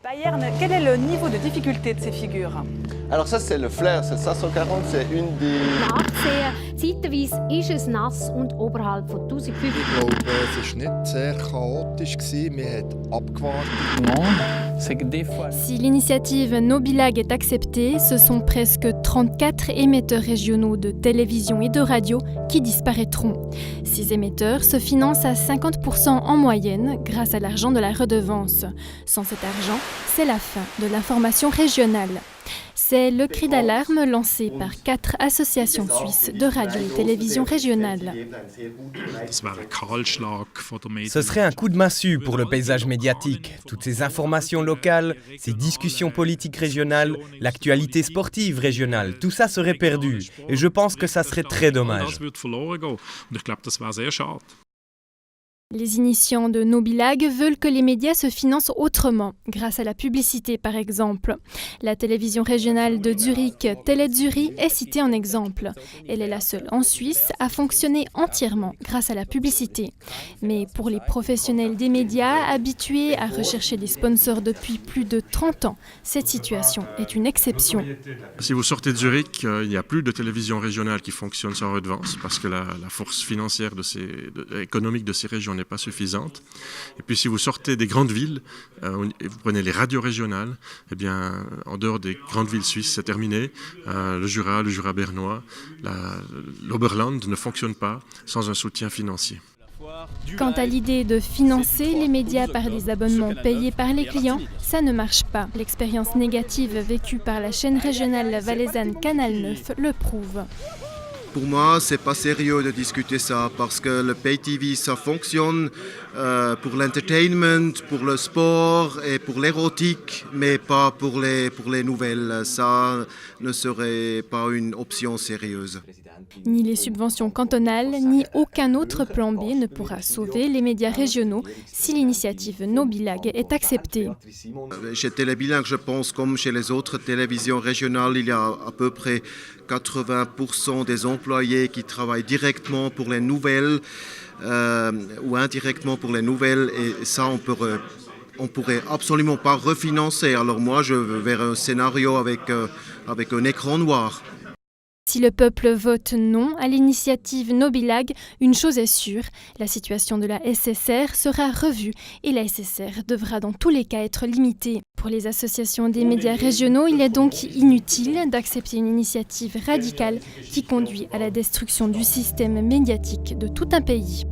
Bayern, quel est le niveau de difficulté de ces figures? Alors ça c'est le flair, c'est 540, c'est une des... Nachgesehen, zeitweise ist es nass und oberhalb von 1500. Ich glaube, es war nicht sehr chaotisch. Man hat abgewartet. Non, c'est que des fois... Si l'initiative Nobilag est acceptée, ce sont presque 34 émetteurs régionaux de télévision et de radio qui disparaîtront. Ces émetteurs se financent à 50% en moyenne grâce à l'argent de la redevance. Sans cet argent, c'est la fin de l'information régionale. C'est le cri d'alarme lancé par 4 associations suisses de radio et télévision régionales. Ce serait un coup de massue pour le paysage médiatique. Toutes ces informations locales, ces discussions politiques régionales, l'actualité sportive régionale, tout ça serait perdu. Et je pense que ça serait très dommage. Les initiants de Nobilag veulent que les médias se financent autrement, grâce à la publicité par exemple. La télévision régionale de Zurich, Télé Zurich, est citée en exemple. Elle est la seule en Suisse à fonctionner entièrement grâce à la publicité. Mais pour les professionnels des médias, habitués à rechercher des sponsors depuis plus de 30 ans, cette situation est une exception. Si vous sortez de Zurich, il n'y a plus de télévision régionale qui fonctionne sans redevance parce que la force financière économique de ces régions n'est pas suffisante. Et puis si vous sortez des grandes villes et vous prenez les radios régionales, eh bien, en dehors des grandes villes suisses, c'est terminé. Le Jura bernois, l'Oberland ne fonctionne pas sans un soutien financier. Quant à l'idée de financer les médias par des abonnements payés par les clients, ça ne marche pas. L'expérience négative vécue par la chaîne régionale valaisanne Canal 9 le prouve. Pour moi, c'est pas sérieux de discuter ça parce que le pay TV, ça fonctionne pour l'entertainment, pour le sport et pour l'érotique, mais pas pour les nouvelles. Ça ne serait pas une option sérieuse. Ni les subventions cantonales, ni aucun autre plan B ne pourra sauver les médias régionaux si l'initiative Nobilag est acceptée. Chez Télébilingue, je pense, comme chez les autres télévisions régionales, il y a à peu près 80% des employés qui travaillent directement pour les nouvelles ou indirectement pour les nouvelles. Et ça, on pourrait absolument pas refinancer. Alors moi, je verrais un scénario avec un écran noir. Si le peuple vote non à l'initiative Nobilag, une chose est sûre, la situation de la SSR sera revue et la SSR devra dans tous les cas être limitée. Pour les associations des médias régionaux, il est donc inutile d'accepter une initiative radicale qui conduit à la destruction du système médiatique de tout un pays.